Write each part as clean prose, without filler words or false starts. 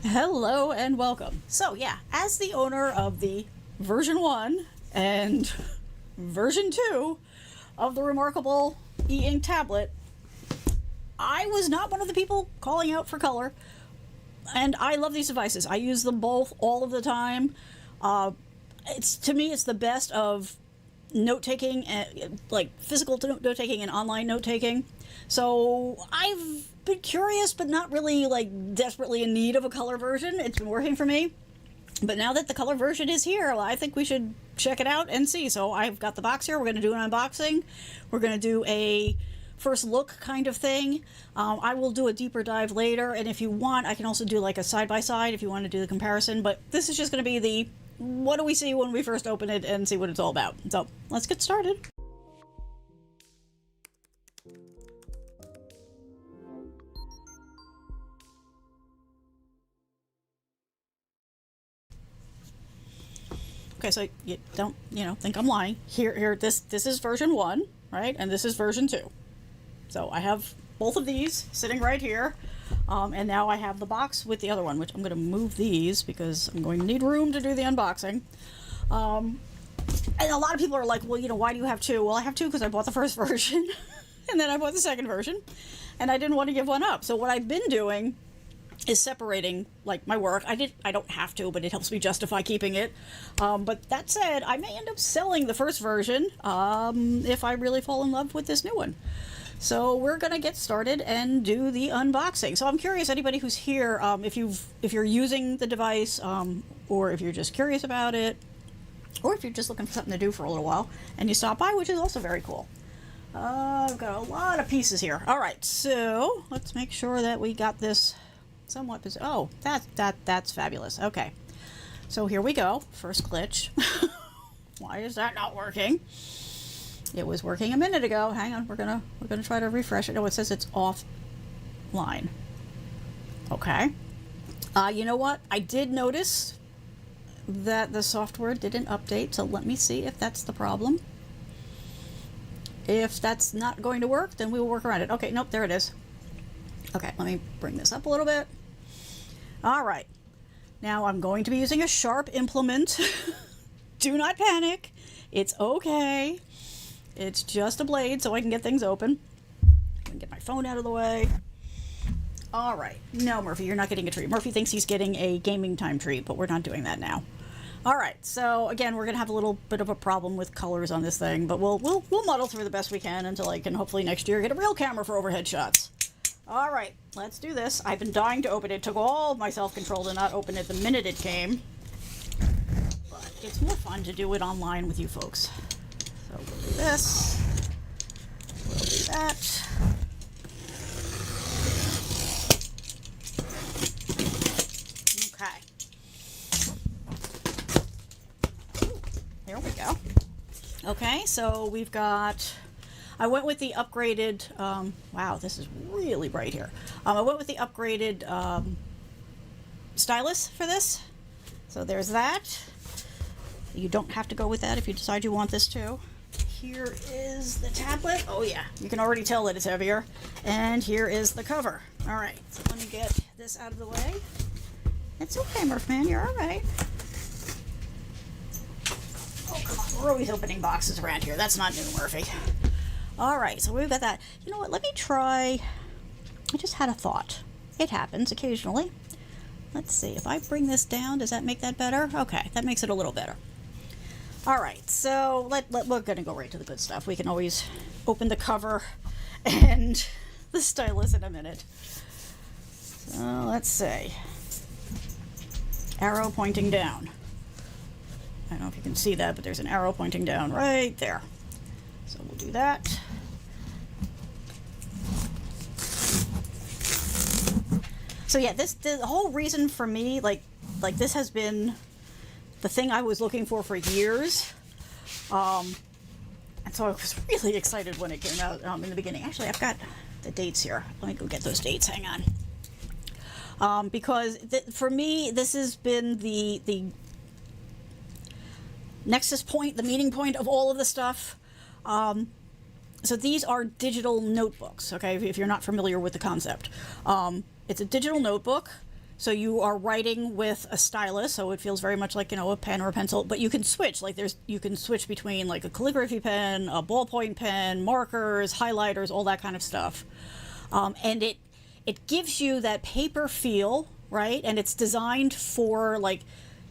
Hello and welcome. So yeah, as the owner of the version 1 and version 2 of the reMarkable Eink tablet, I was not one of the people calling out for color, and I love these devices. I use them both all of the time. To me, it's the best of note-taking, like physical note-taking and online note-taking. So I've been curious, but not really like desperately in need of a color version. It's been working for me. But now that the color version is here, well, I think we should check it out and see. So I've got the box here. We're going to do an unboxing. We're going to do a first look kind of thing. I will do a deeper dive later, and if you want, I can also do like a side-by-side if you want to do the comparison. But this is just going to be the what do we see when we first open it and see what it's all about. So let's get started. Okay, so you don't, think I'm lying. Here, this is version 1, right? And this is version 2. So I have both of these sitting right here. And now I have the box with the other one, which I'm going to move these because I'm going to need room to do the unboxing. And a lot of people are like, well, why do you have two? Well, I have two because I bought the first version and then I bought the second version and I didn't want to give one up. So what I've been doing is separating like my work. I don't have to, but it helps me justify keeping it. But that said, I may end up selling the first version if I really fall in love with this new one. So we're gonna get started and do the unboxing. So I'm curious, anybody who's here, if you're using the device, or if you're just curious about it, or if you're just looking for something to do for a little while, and you stop by, which is also very cool. I've got a lot of pieces here. All right, so let's make sure that we got this somewhat. Oh, that's fabulous. Okay, so here we go. First glitch. Why is that not working? It was working a minute ago. Hang on, we're gonna try to refresh it. Oh, it says it's offline. Okay. You know what? I did notice that the software didn't update, so let me see if that's the problem. If that's not going to work, then we will work around it. Okay, nope, there it is. Okay, let me bring this up a little bit. All right. Now I'm going to be using a sharp implement. Do not panic. It's okay. It's just a blade so I can get things open. I can get my phone out of the way. All right. No, Murphy, you're not getting a treat. Murphy thinks he's getting a gaming time treat, but we're not doing that now. All right. So again, we're going to have a little bit of a problem with colors on this thing, but we'll muddle through the best we can until I can hopefully next year get a real camera for overhead shots. All right. Let's do this. I've been dying to open it. It took all of my self-control to not open it the minute it came. But it's more fun to do it online with you folks. So we'll do this, we'll do that. Okay. Here we go. Okay, so we've got, I went with the upgraded, wow, this is really bright here. I went with the upgraded stylus for this. So there's that. You don't have to go with that if you decide you want this too. Here is the tablet. Oh yeah, you can already tell that it's heavier. And here is the cover. All right, so let me get this out of the way. It's okay, Murphman, you're all right. Oh, come on, we're always opening boxes around here. That's not new, Murphy. All right, so we've got that. You know what, let me try, I just had a thought. It happens occasionally. Let's see, if I bring this down, does that make that better? Okay, that makes it a little better. All right, so we're going to go right to the good stuff. We can always open the cover and the stylus in a minute. So let's see. Arrow pointing down. I don't know if you can see that, but there's an arrow pointing down right there. So we'll do that. So yeah, the whole reason for me, like this has been the thing I was looking for years. And so I was really excited when it came out in the beginning. Actually, I've got the dates here. Let me go get those dates. Hang on. Because for me, this has been the nexus point, the meeting point of all of the stuff. So these are digital notebooks, okay, if you're not familiar with the concept. It's a digital notebook. So you are writing with a stylus, so it feels very much like, you know, a pen or a pencil, but you can switch. Like you can switch between like a calligraphy pen, a ballpoint pen, markers, highlighters, all that kind of stuff. And it gives you that paper feel, right? And it's designed for like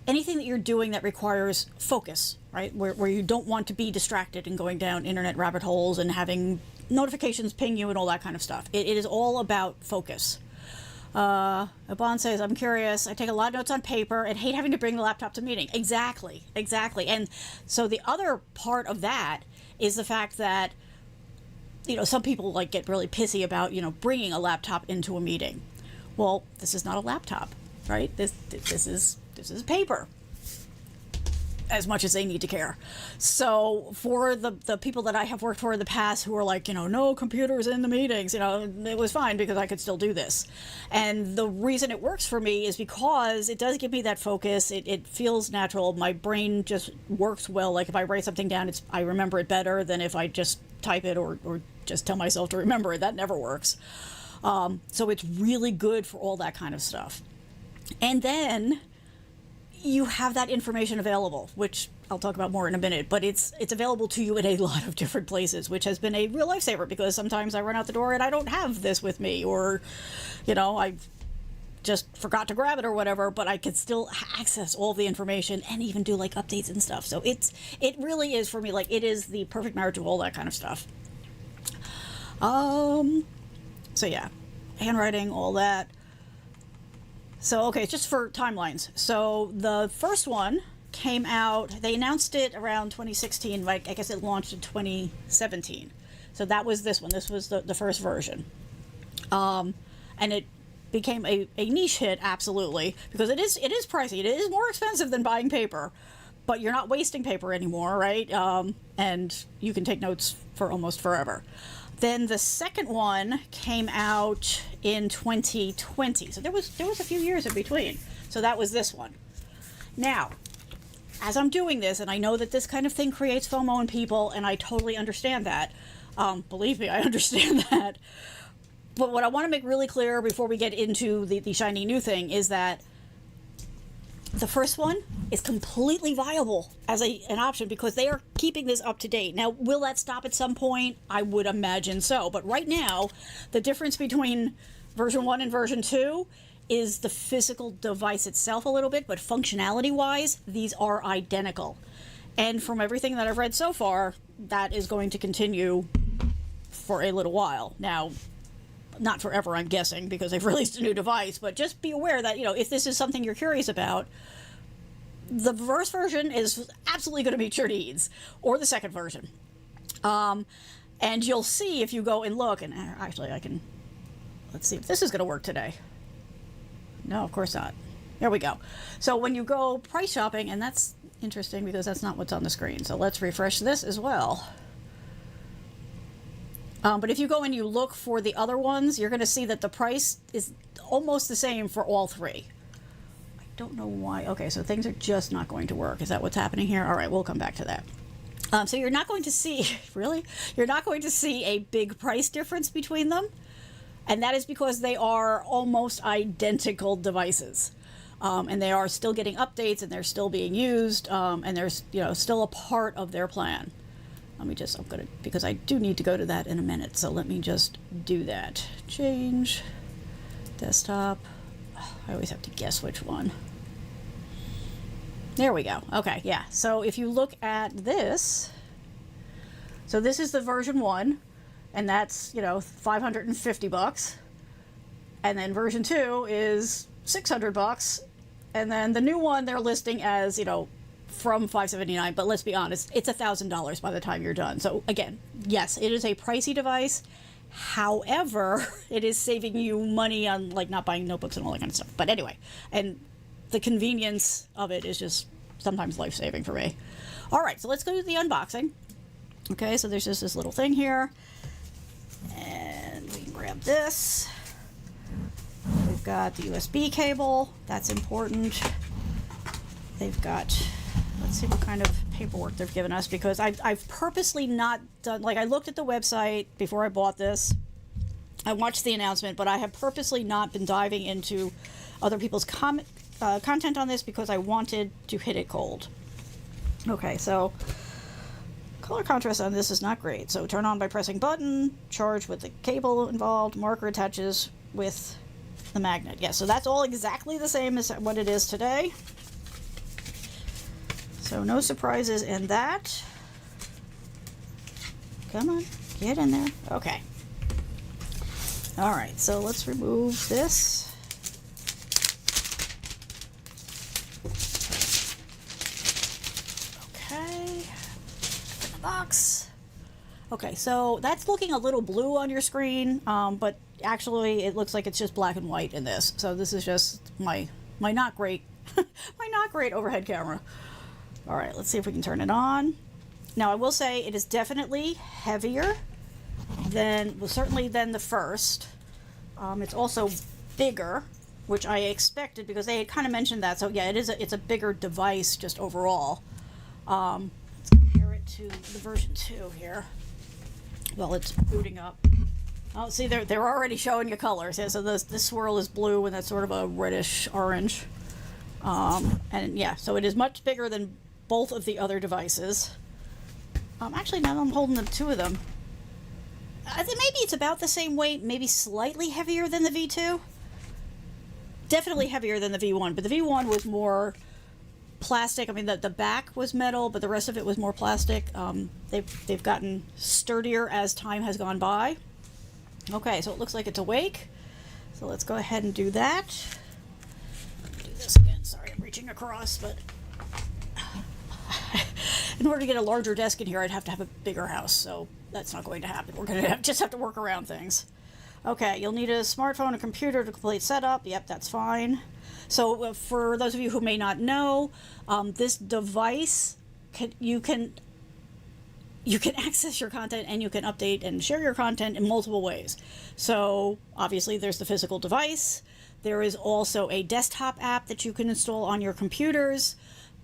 anything that you're doing that requires focus, right? Where you don't want to be distracted and going down internet rabbit holes and having notifications ping you and all that kind of stuff. It is all about focus. Abon says, I'm curious. I take a lot of notes on paper and hate having to bring the laptop to meeting. Exactly. And so the other part of that is the fact that, you know, some people like get really pissy about, you know, bringing a laptop into a meeting. Well, this is not a laptop, right? This is paper, as much as they need to care. So for the people that I have worked for in the past who are like, you know, no computers in the meetings, you know, it was fine because I could still do this. And the reason it works for me is because it does give me that focus. It feels natural. My brain just works well. Like if I write something down, I remember it better than if I just type it or just tell myself to remember it. That never works. So it's really good for all that kind of stuff. And then you have that information available, which I'll talk about more in a minute, but it's available to you in a lot of different places, which has been a real lifesaver because sometimes I run out the door and I don't have this with me, or, you know, I just forgot to grab it or whatever, but I could still access all the information and even do like updates and stuff. So it really is for me, like it is the perfect marriage of all that kind of stuff. So yeah, handwriting, all that. So, okay, just for timelines. So the first one came out, they announced it around 2016, like I guess it launched in 2017. So that was this one. This was the first version. And it became a niche hit, absolutely, because it is pricey. It is more expensive than buying paper, but you're not wasting paper anymore, right? And you can take notes for almost forever. Then the second one came out in 2020. So there was a few years in between. So that was this one. Now, as I'm doing this, and I know that this kind of thing creates FOMO in people, and I totally understand that. Believe me, I understand that. But what I want to make really clear before we get into the shiny new thing is that the first one is completely viable as an option because they are keeping this up to date. Now, will that stop at some point? I would imagine so. But right now, the difference between version 1 and version 2 is the physical device itself a little bit, but functionality-wise, these are identical. And from everything that I've read so far, that is going to continue for a little while. Now, not forever, I'm guessing, because they've released a new device, but just be aware that, you know, if this is something you're curious about, the first version is absolutely going to meet your needs, or the second version. And you'll see if you go and look, and actually let's see if this is going to work today. No, of course not. There we go. So when you go price shopping, and that's interesting because that's not what's on the screen, so let's refresh this as well. But if you go and you look for the other ones, you're going to see that the price is almost the same for all three. I don't know why. Okay, so things are just not going to work. Is that what's happening here? All right, we'll come back to that. So you're not going to see, really? You're not going to see a big price difference between them. And that is because they are almost identical devices. And they are still getting updates and they're still being used. And there's, you know, still a part of their plan. Because I do need to go to that in a minute, so let me just do that. Change, desktop, I always have to guess which one. There we go, okay, yeah. So if you look at this, so this is the version 1, and that's, you know, $550. And then version 2 is $600, and then the new one they're listing as, you know, from $579, but let's be honest, it's $1,000 by the time you're done. So again, yes, it is a pricey device. However, it is saving you money on like not buying notebooks and all that kind of stuff. But anyway, and the convenience of it is just sometimes life-saving for me. All right, so let's go to the unboxing. Okay, so there's just this little thing here, and we can grab this. We've got the USB cable. That's important. They've got, let's see what kind of paperwork they've given us, because I've purposely not done, like I looked at the website before I bought this, I watched the announcement, but I have purposely not been diving into other people's content on this because I wanted to hit it cold. Okay, so color contrast on this is not great. So turn on by pressing button, charge with the cable involved, marker attaches with the magnet. Yeah, so that's all exactly the same as what it is today. So no surprises in that. Come on, get in there. Okay. All right, so let's remove this. Okay, in the box. Okay, so that's looking a little blue on your screen, but actually it looks like it's just black and white in this. So this is just my not great my not great overhead camera. All right, let's see if we can turn it on. Now I will say it is definitely heavier than, well, certainly than the first. It's also bigger, which I expected because they had kind of mentioned that. So yeah, it's a bigger device just overall. Let's compare it to the version 2 here. Well, it's booting up. Oh, see, they're already showing you colors. Yeah, so this swirl is blue and that's sort of a reddish orange. And yeah, so it is much bigger than both of the other devices. Actually, now I'm holding the two of them, I think maybe it's about the same weight, maybe slightly heavier than the V2. Definitely heavier than the V1, but the V1 was more plastic. I mean, the back was metal, but the rest of it was more plastic. They've gotten sturdier as time has gone by. Okay, so it looks like it's awake. So let's go ahead and do that. Do this again. Sorry, I'm reaching across, but in order to get a larger desk in here, I'd have to have a bigger house, so that's not going to happen. We're going to just have to work around things. Okay, you'll need a smartphone and computer to complete setup. Yep, that's fine. So for those of you who may not know, this device, you can access your content and you can update and share your content in multiple ways. So obviously there's the physical device. There is also a desktop app that you can install on your computers.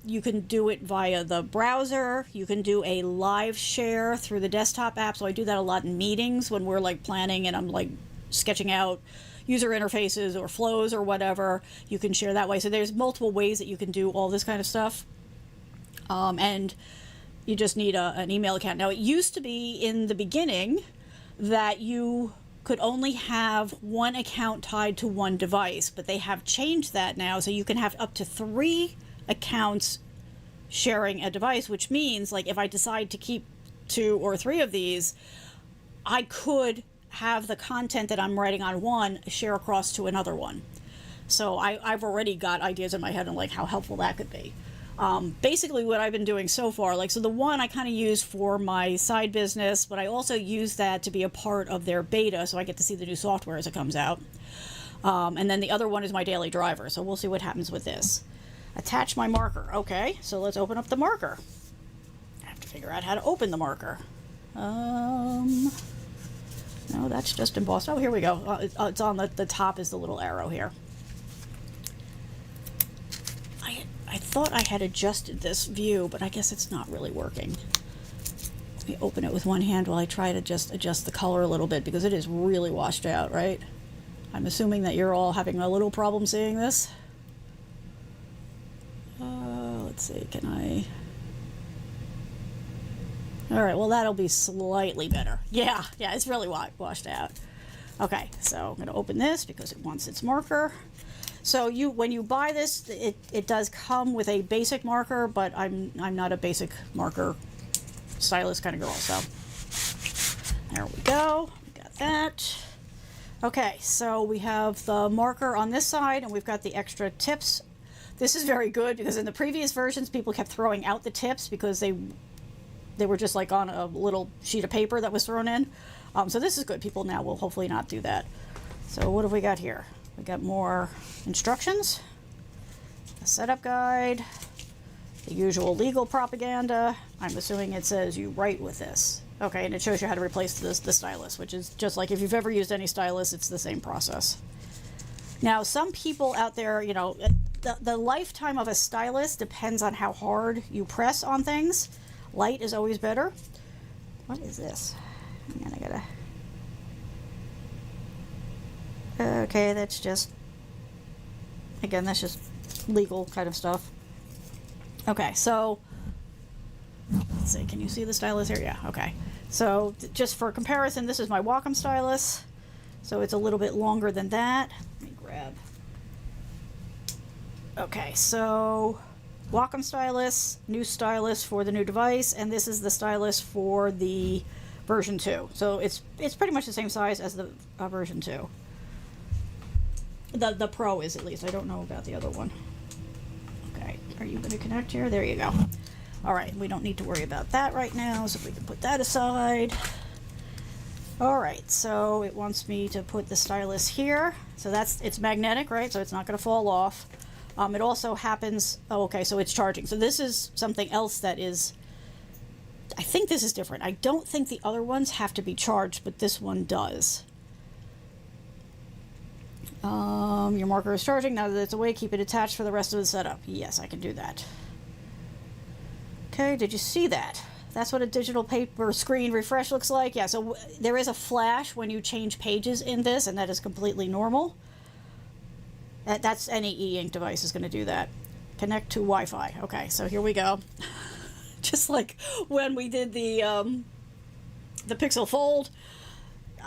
You can do it via the browser. You can do a live share through the desktop app. So I do that a lot in meetings when we're like planning and I'm like sketching out user interfaces or flows or whatever. You can share that way. So there's multiple ways that you can do all this kind of stuff. And you just need an email account. Now, it used to be in the beginning that you could only have one account tied to one device, but they have changed that now. So you can have up to 3 accounts sharing a device, which means like if I decide to keep 2 or 3 of these, I could have the content that I'm writing on one share across to another one. So I've already got ideas in my head on like how helpful that could be. Basically what I've been doing so far, like, so the one I kind of use for my side business, but I also use that to be a part of their beta, so I get to see the new software as it comes out. And then the other one is my daily driver, so we'll see what happens with this. Attach my marker. Okay, so let's open up the marker. I have to figure out how to open the marker. No, that's just embossed. Oh, here we go. It's on the top is the little arrow here. I thought I had adjusted this view, but I guess it's not really working. Let me open it with one hand while I try to just adjust the color a little bit, because it is really washed out, right? I'm assuming that you're all having a little problem seeing this. Let's see, can I... All right, well, that'll be slightly better. Yeah, it's really washed out. Okay, so I'm going to open this because it wants its marker. So when you buy this, it does come with a basic marker, but I'm not a basic marker stylus kind of girl, so there we go. We got that. Okay, so we have the marker on this side, and we've got the extra tips. This is very good because in the previous versions, people kept throwing out the tips because they were just like on a little sheet of paper that was thrown in. So this is good. People now will hopefully not do that. So what have we got here? We got more instructions, a setup guide, the usual legal propaganda. I'm assuming it says you write with this. Okay, and it shows you how to replace the stylus, which is just like if you've ever used any stylus, it's the same process. Now, some people out there, you know, the lifetime of a stylus depends on how hard you press on things. Light is always better. What is this? Hang on, I gotta... Okay, that's just, again, that's just legal kind of stuff. Okay, so let's see, can you see the stylus here? Yeah, okay. So just for comparison, this is my Wacom stylus. So it's a little bit longer than that. Let me grab. Okay, so Wacom stylus, new stylus for the new device, and this is the stylus for the version 2. So it's pretty much the same size as the version 2. The Pro is, at least. I don't know about the other one. Okay, are you going to connect here? There you go. All right, we don't need to worry about that right now, so we can put that aside. All right, so it wants me to put the stylus here. So it's magnetic, right? So it's not going to fall off. It also happens, oh, okay, so it's charging. So this is something else that is, I think this is different. I don't think the other ones have to be charged, but this one does. Your marker is charging. Now that it's away, keep it attached for the rest of the setup. Yes, I can do that. Okay, did you see that? That's what a digital paper screen refresh looks like. Yeah, so there is a flash when you change pages in this, and that is completely normal. That's any e-ink device is going to do that. Connect to Wi-Fi. Okay, so here we go. Just like when we did the Pixel Fold,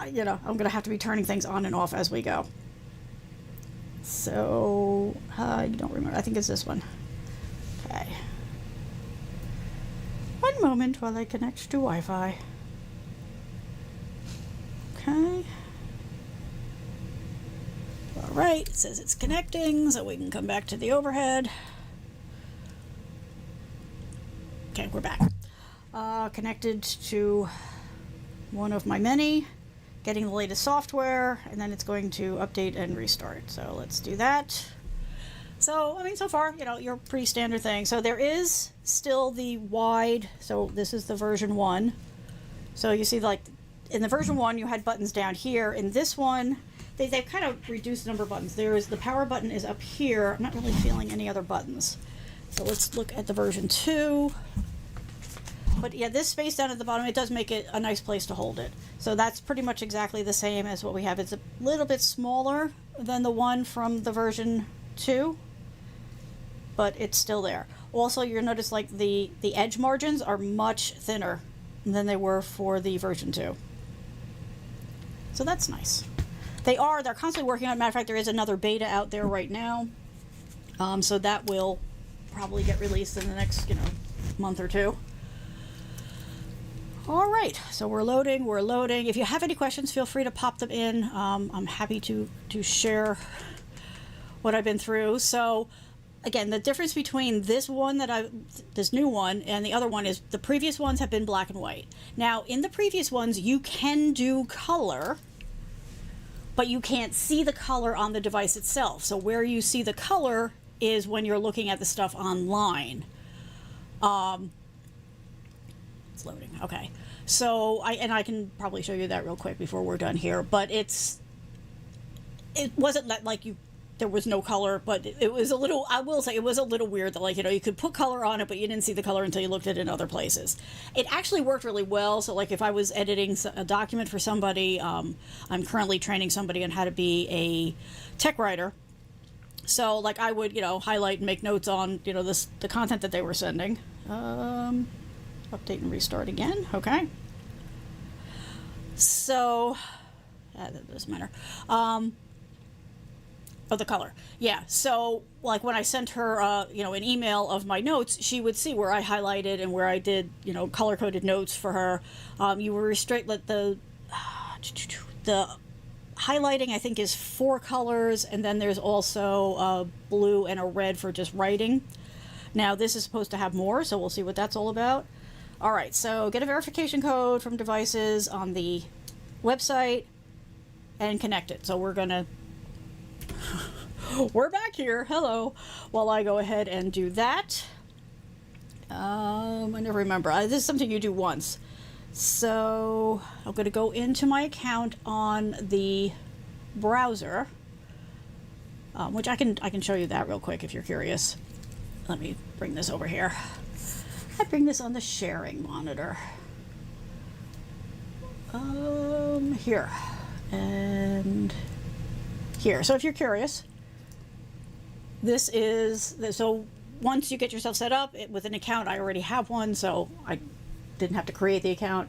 you know, I'm going to have to be turning things on and off as we go. So, I don't remember. I think it's this one. Okay. One moment while I connect to Wi-Fi. Okay. All right, it says it's connecting, so we can come back to the overhead. Okay, we're back. Connected to one of my many, getting the latest software, and then it's going to update and restart. So let's do that. So, I mean, so far, you know, your pretty standard thing. So there is still the wide, so this is the version 1. So you see, like, in the version 1, you had buttons down here. In this one, they've kind of reduced the number of buttons. The power button is up here. I'm not really feeling any other buttons. So let's look at the version 2. But yeah, this space down at the bottom, it does make it a nice place to hold it. So that's pretty much exactly the same as what we have. It's a little bit smaller than the one from the version 2, but it's still there. Also, you'll notice like the edge margins are much thinner than they were for the version 2. So that's nice. They're constantly working on it. Matter of fact, there is another beta out there right now. So that will probably get released in the next, month or two. All right, so we're loading. If you have any questions, feel free to pop them in. I'm happy to share what I've been through. So again, the difference between this one this new one and the other one is the previous ones have been black and white. Now, in the previous ones, you can do color, but you can't see the color on the device itself. So where you see the color is when you're looking at the stuff online. It's loading. Okay. So I can probably show you that real quick before we're done here, but it wasn't like there was no color, but it was a little, I will say it was a little weird that you could put color on it, but you didn't see the color until you looked at it in other places. It actually worked really well. So like if I was editing a document for somebody, I'm currently training somebody on how to be a tech writer. So like I would, highlight and make notes on, the content that they were sending. Update and restart again. Okay. So, that doesn't matter. The color. Yeah. So like when I sent her, an email of my notes, she would see where I highlighted and where I did, color coded notes for her. You were restricted the highlighting, I think, is 4 colors, and then there's also a blue and a red for just writing. Now this is supposed to have more, so we'll see what that's all about. All right, so get a verification code from devices on the website and connect it. So we're gonna we're back here. Hello. While I go ahead and do that. I never remember. This is something you do once. So I'm going to go into my account on the browser, which I can show you that real quick if you're curious. Let me bring this over here. I bring this on the sharing monitor. Here and here. So if you're curious, this is, so once you get yourself set up with an account, I already have one, so I didn't have to create the account.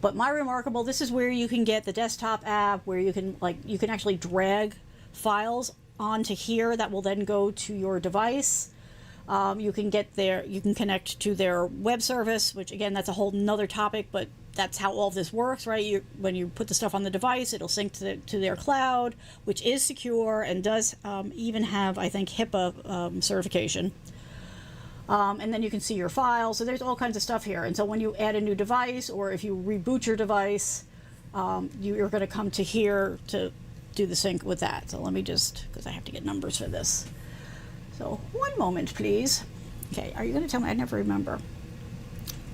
But My reMarkable, this is where you can get the desktop app, where you can you can actually drag files onto here that will then go to your device. You can you can connect to their web service, which again, that's a whole nother topic, but that's how all of this works, right? When you put the stuff on the device, it'll sync to their cloud, which is secure and does even have, I think, HIPAA certification. And then you can see your files. So there's all kinds of stuff here. And so when you add a new device, or if you reboot your device, you're going to come to here to do the sync with that. So let me just, because I have to get numbers for this. So one moment, please. Okay, are you going to tell me? I never remember.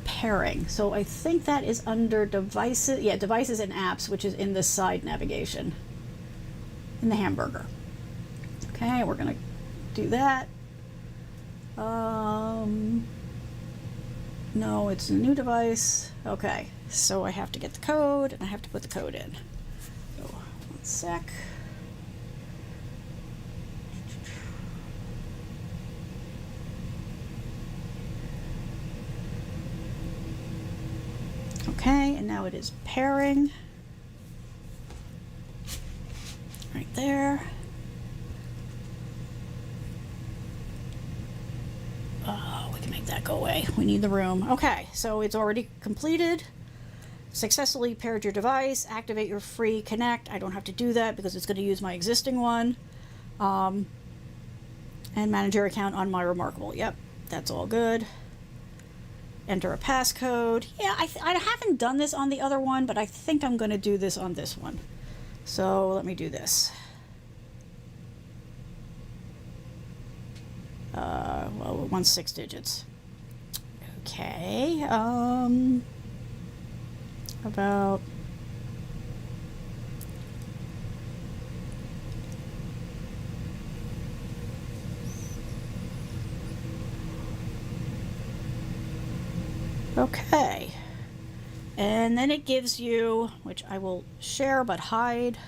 Pairing. So I think that is under devices. Yeah, devices and apps, which is in the side navigation in the hamburger. Okay, we're going to do that. No, it's a new device. Okay, so I have to get the code and I have to put the code in. So, 1 sec. Okay, and now it is pairing. Right there. Oh, we can make that go away. We need the room. Okay, so it's already completed. Successfully paired your device. Activate your free Connect. I don't have to do that because it's going to use my existing one. And manage your account on My reMarkable. Yep, that's all good. Enter a passcode. Yeah, I haven't done this on the other one, but I think I'm going to do this on this one. So let me do this. Well, we want 6 digits. Okay. About okay. And then it gives you, which I will share but hide.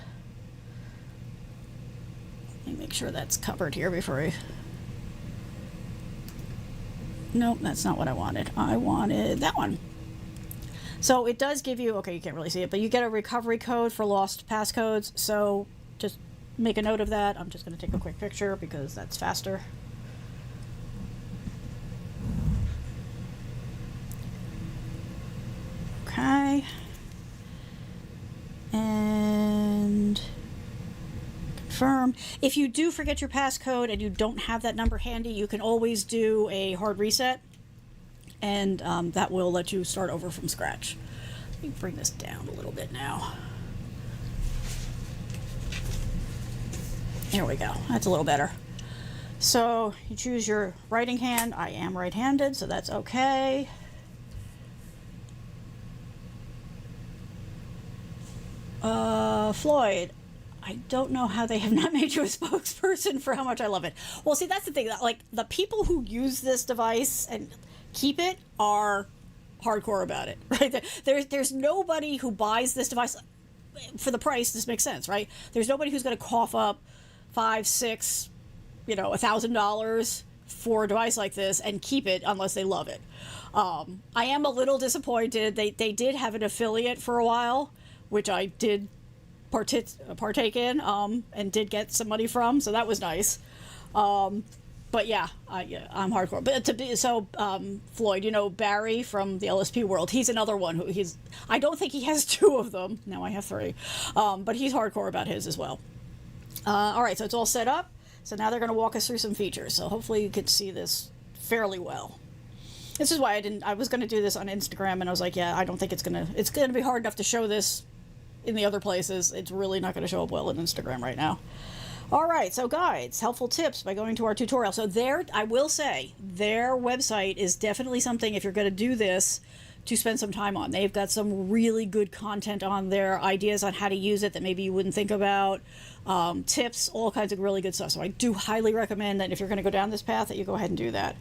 Let me make sure that's covered here before I... Nope, that's not what I wanted. I wanted that one. So it does give you, okay, you can't really see it, but you get a recovery code for lost passcodes. So just make a note of that. I'm just going to take a quick picture because that's faster. Okay. And confirm. If you do forget your passcode and you don't have that number handy, you can always do a hard reset, and that will let you start over from scratch. Let me bring this down a little bit now. There we go. That's a little better. So you choose your writing hand. I am right-handed, so that's okay. Floyd, I don't know how they have not made you a spokesperson for how much I love it. Well, see, that's the thing. Like, the people who use this device and keep it are hardcore about it, right? There's nobody who buys this device for the price. This makes sense, right? There's nobody who's going to cough up $5, $6, $1,000 for a device like this and keep it unless they love it. I am a little disappointed. They did have an affiliate for a while, which I did partake in, and did get some money from, so that was nice. But yeah, I'm hardcore. But Floyd, Barry from the LSP world, he's another one who I don't think he has 2 of them. Now I have 3. But he's hardcore about his as well. All right, so it's all set up. So now they're going to walk us through some features. So hopefully you could see this fairly well. This is why I was going to do this on Instagram, and I was like, yeah, I don't think it's going to be hard enough to show this in the other places. It's really not going to show up well on Instagram right now. All right, so guides, helpful tips by going to our tutorial. So I will say, their website is definitely something, if you're going to do this, to spend some time on. They've got some really good content on there, ideas on how to use it that maybe you wouldn't think about, tips, all kinds of really good stuff. So I do highly recommend that if you're going to go down this path, that you go ahead and do that.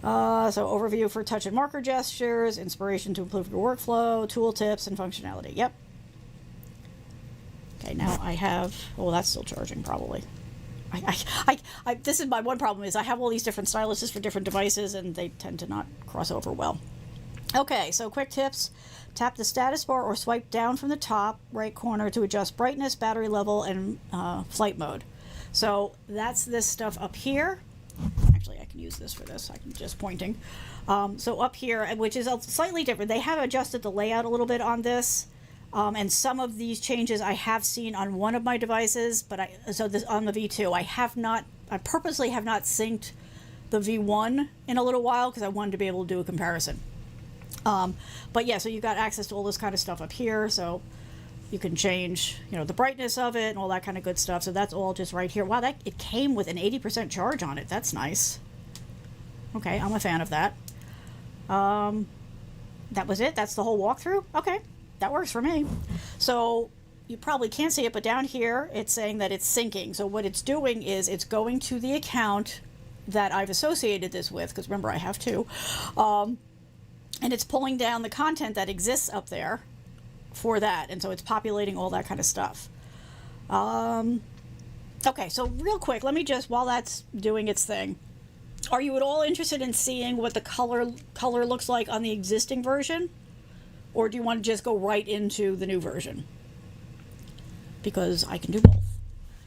So overview for touch and marker gestures, inspiration to improve your workflow, tool tips, and functionality. Yep. Okay, now I have, oh, that's still charging probably. This is my one problem is I have all these different styluses for different devices and they tend to not cross over well. Okay, so quick tips. Tap the status bar or swipe down from the top right corner to adjust brightness, battery level, and flight mode. So that's this stuff up here. Actually, I can use this for this. I can just pointing. So up here, which is slightly different. They have adjusted the layout a little bit on this. And some of these changes I have seen on one of my devices, but on the V2, I purposely have not synced the V1 in a little while because I wanted to be able to do a comparison. But yeah, so you've got access to all this kind of stuff up here, so you can change, the brightness of it and all that kind of good stuff. So that's all just right here. Wow, it came with an 80% charge on it. That's nice. Okay, I'm a fan of that. That was it? That's the whole walkthrough? Okay, that works for me. So you probably can't see it, but down here it's saying that it's syncing. So what it's doing is it's going to the account that I've associated this with, because remember I have two, and it's pulling down the content that exists up there for that, and so it's populating all that kind of stuff. Okay, so real quick, let me just, while that's doing its thing, are you at all interested in seeing what the color looks like on the existing version? Or do you want to just go right into the new version? Because I can do both.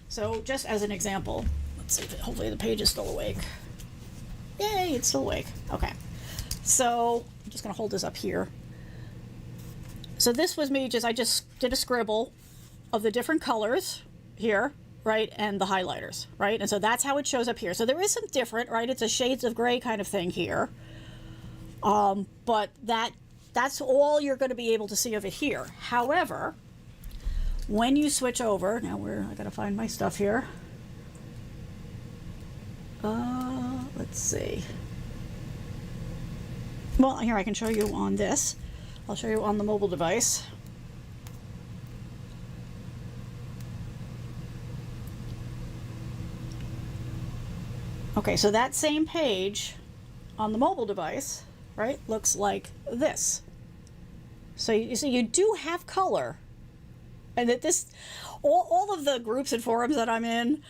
So just as an example, let's see, hopefully the page is still awake. Yay, it's still awake. Okay. So I'm just going to hold this up here. So this was me, I just did a scribble of the different colors here, right, and the highlighters, right? And so that's how it shows up here. So there is some different, right? It's a shades of gray kind of thing here. But that's all you're going to be able to see of it here. However, when you switch over, now I got to find my stuff here. Let's see. Well, here I can show you on this. I'll show you on the mobile device. Okay, so that same page on the mobile device, right, looks like this. So you see, you do have color. And that this, all of the groups and forums that I'm in,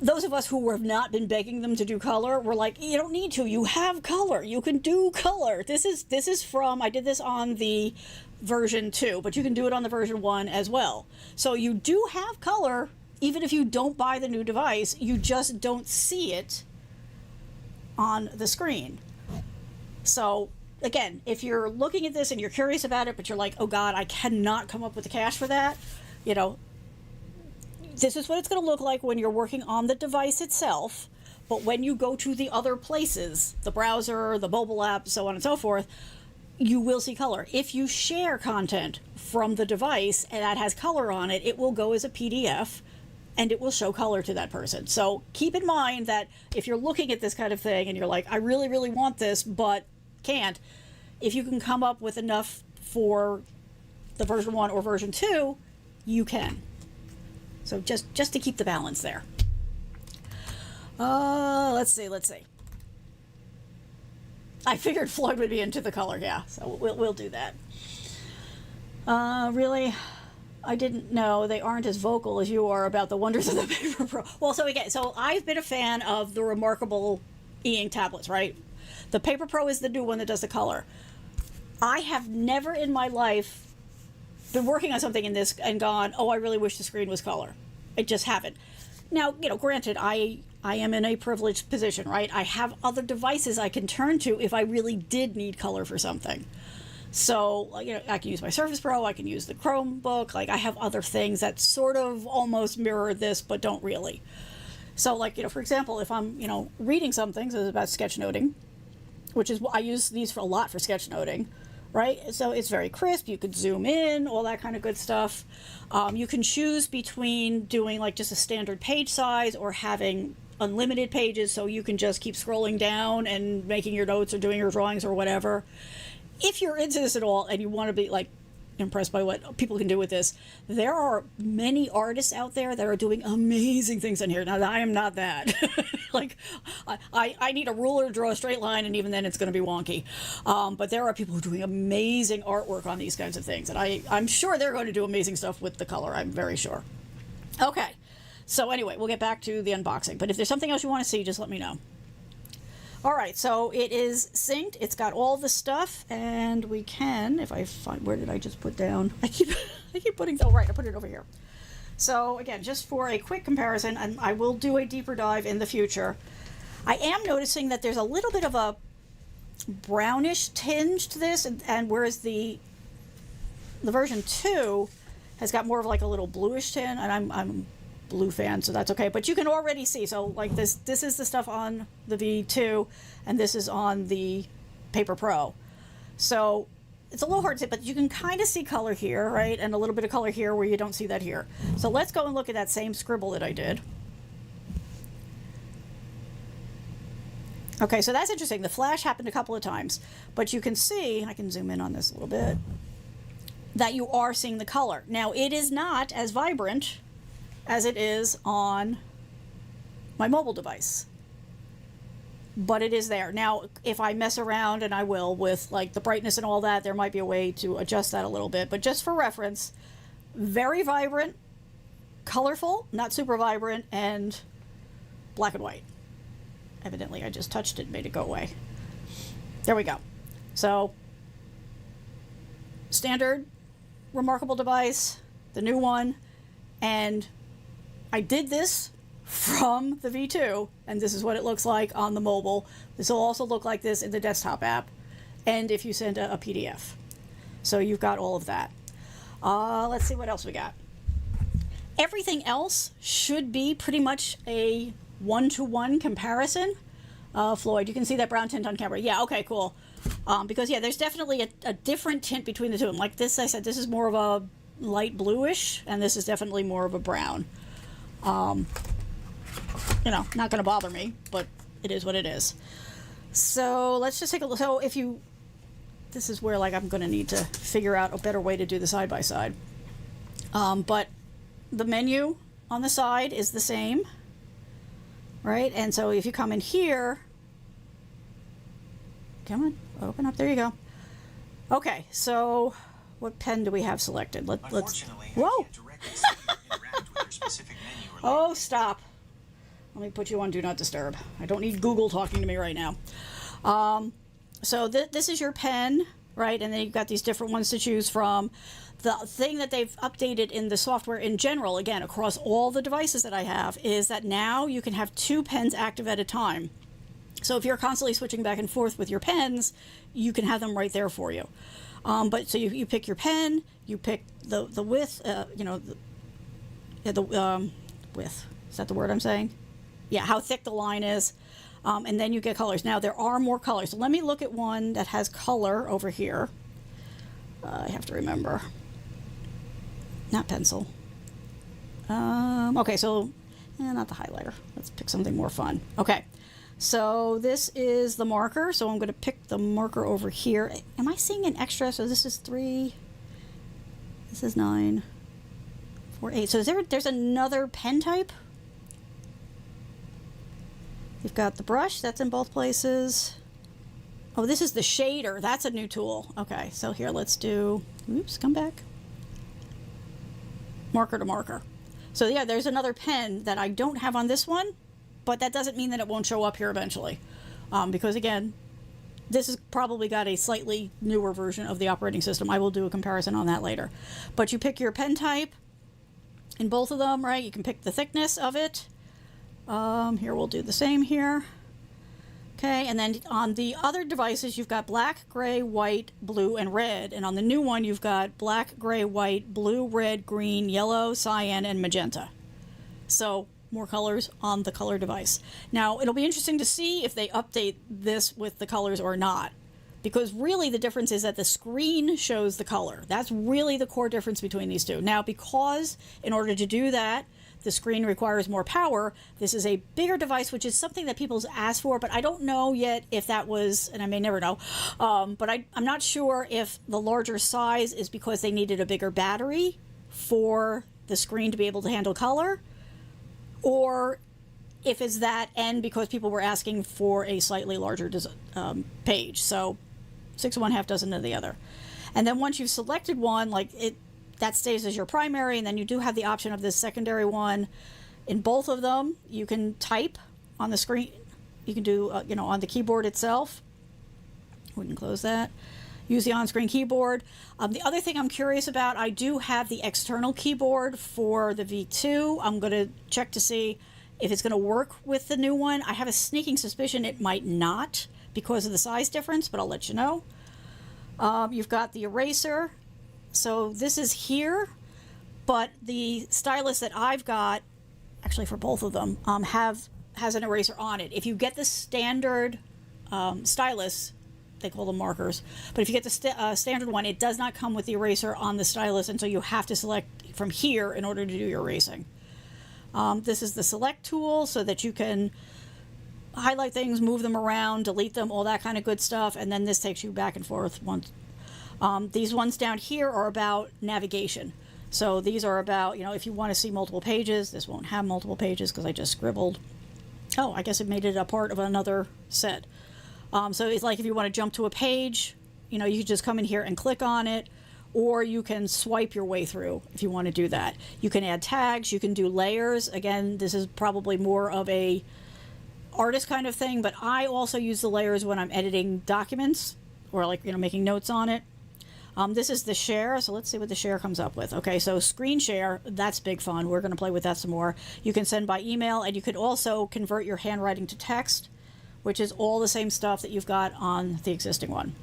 those of us who have not been begging them to do color, we're like, you don't need to. You have color. You can do color. This is from, I did this on the version 2, but you can do it on the version 1 as well. So you do have color, even if you don't buy the new device. You just don't see it on the screen. So again, if you're looking at this and you're curious about it, but you're like, oh God, I cannot come up with the cash for that, this is what it's going to look like when you're working on the device itself. But when you go to the other places, the browser, the mobile app, so on and so forth, you will see color. If you share content from the device and that has color on it, it will go as a PDF and it will show color to that person. So keep in mind that if you're looking at this kind of thing and you're like, I really, really want this, but can't, if you can come up with enough for the version 1 or version 2, you can. So just to keep the balance there. Let's see. I figured Floyd would be into the color, yeah. So we'll do that. Really, I didn't know they aren't as vocal as you are about the wonders of the Paper Pro. Well, so I've been a fan of the reMarkable e-ink tablets, right? The Paper Pro is the new one that does the color. I have never in my life been working on something in this and gone, oh, I really wish the screen was color. I just haven't. Now, granted, I am in a privileged position, right? I have other devices I can turn to if I really did need color for something. So, I can use my Surface Pro, I can use the Chromebook, I have other things that sort of almost mirror this, but don't really. So, for example, if I'm, reading something, so it's about sketchnoting, which is, I use these for a lot for sketchnoting, right? So it's very crisp. You could zoom in, all that kind of good stuff. You can choose between doing just a standard page size or having unlimited pages, so you can just keep scrolling down and making your notes or doing your drawings or whatever. If you're into this at all and you want to be impressed by what people can do with this. There are many artists out there that are doing amazing things in here. Now, I am not that. Like, I need a ruler to draw a straight line, and even then it's going to be wonky. But there are people who are doing amazing artwork on these kinds of things, and I'm sure they're going to do amazing stuff with the color. I'm very sure. Okay, so anyway, we'll get back to the unboxing. But if there's something else you want to see, just let me know. All right, so it is synced. It's got all the stuff, and we can, if I find, where did I just put down? I keep putting, oh right, I put it over here. So again, just for a quick comparison, and I will do a deeper dive in the future, I am noticing that there's a little bit of a brownish tinge to this, and whereas the version 2 has got more of like a little bluish tint, and I'm blue fan, so that's okay. But you can already see, so like this is the stuff on the V2, and this is on the Paper Pro. So it's a little hard to see, but you can kind of see color here, right? And a little bit of color here where you don't see that here. So let's go and look at that same scribble that I did. Okay, so that's interesting. The flash happened a couple of times, but you can see, I can zoom in on this a little bit, that you are seeing the color. Now, it is not as vibrant as it is on my mobile device, but it is there. Now, if I mess around, and I will, with like the brightness and all that, there might be a way to adjust that a little bit, but just for reference, very vibrant, colorful, not super vibrant, and black and white. Evidently I just touched it and made it go away. There we go. So standard reMarkable device, the new one, and I did this from the V2, and this is what it looks like on the mobile. This will also look like this in the desktop app, and if you send a PDF. So you've got all of that. Let's see what else we got. Everything else should be pretty much a one-to-one comparison. Floyd, you can see that brown tint on camera. Yeah, okay, cool. Because yeah, there's definitely a different tint between the two. And like this, I said, this is more of a light bluish, and this is definitely more of a brown. You know, not going to bother me, but it is what it is. So let's just take a look. So if you, this is where like I'm going to need to figure out a better way to do the side by side. But the menu on the side is the same, right? And so if you come in here, come on, open up. There you go. Okay, so what pen do we have selected? Let's. Whoa! Oh, stop. Let me put you on Do Not Disturb. I don't need Google talking to me right now. So this is your pen, right? And then you've got these different ones to choose from. The thing that they've updated in the software in general, again, across all the devices that I have, is that now you can have 2 pens active at a time. So if you're constantly switching back and forth with your pens, you can have them right there for you. But so you pick your pen, you pick the width, you know, the width. Is that the word I'm saying? Yeah, how thick the line is. And then you get colors. Now, there are more colors. So let me look at one that has color over here. I have to remember. Not pencil. Okay, so not the highlighter. Let's pick something more fun. Okay, so this is the marker. So I'm going to pick the marker over here. Am I seeing an extra? So this is 3. This is 9. 4, 8. So there's another pen type? You've got the brush. That's in both places. Oh, this is the shader. That's a new tool. Okay, so here, let's do, oops, come back. Marker to marker. So yeah, there's another pen that I don't have on this one, but that doesn't mean that it won't show up here eventually. Because again, this has probably got a slightly newer version of the operating system. I will do a comparison on that later. But you pick your pen type in both of them, right? You can pick the thickness of it. Here, we'll do the same here. Okay, and then on the other devices, you've got black, gray, white, blue, and red. And on the new one, you've got black, gray, white, blue, red, green, yellow, cyan, and magenta. So more colors on the color device. Now, it'll be interesting to see if they update this with the colors or not. Because really the difference is that the screen shows the color. That's really the core difference between these two. Now, because in order to do that, the screen requires more power. This is a bigger device, which is something that people's asked for, but I don't know yet if that was, and I may never know, but I'm not sure if the larger size is because they needed a bigger battery for the screen to be able to handle color, or if it's that and because people were asking for a slightly larger page. So 6 of one, half dozen of the other. And then once you've selected one, that stays as your primary, and then you do have the option of this secondary one. In both of them, you can type on the screen. You can do, on the keyboard itself. We can close that. Use the on-screen keyboard. The other thing I'm curious about, I do have the external keyboard for the V2. I'm going to check to see if it's going to work with the new one. I have a sneaking suspicion it might not because of the size difference, but I'll let you know. You've got the eraser. So this is here, but the stylus that I've got, actually for both of them, has an eraser on it. If you get the standard stylus, they call them markers, but if you get the standard one, it does not come with the eraser on the stylus, and so you have to select from here in order to do your erasing. This is the select tool so that you can highlight things, move them around, delete them, all that kind of good stuff, and then this takes you back and forth once. These ones down here are about navigation. So these are about, if you want to see multiple pages. This won't have multiple pages because I just scribbled. Oh, I guess it made it a part of another set. So it's like if you want to jump to a page, you can just come in here and click on it, or you can swipe your way through if you want to do that. You can add tags, you can do layers. Again, this is probably more of a artist kind of thing, but I also use the layers when I'm editing documents or making notes on it. This is the share, so let's see what the share comes up with. Okay, so screen share, that's big fun. We're going to play with that some more. You can send by email, and you could also convert your handwriting to text, which is all the same stuff that you've got on the existing one.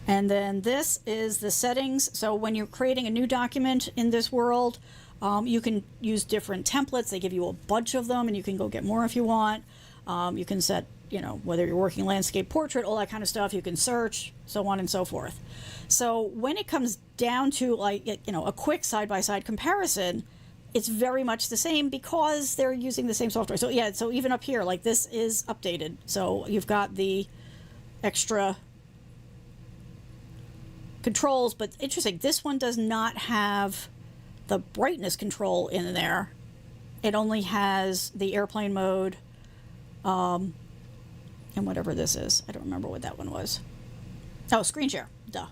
And then this is the settings. So when you're creating a new document in this world, you can use different templates. They give you a bunch of them, and you can go get more if you want. You can set, whether you're working landscape, portrait, all that kind of stuff. You can search, so on and so forth. So when it comes down to a quick side-by-side comparison, it's very much the same because they're using the same software. So yeah, so even up here, this is updated. So you've got the extra controls, but interesting, this one does not have the brightness control in there. It only has the airplane mode, and whatever this is. I don't remember what that one was. Oh, screen share. Duh.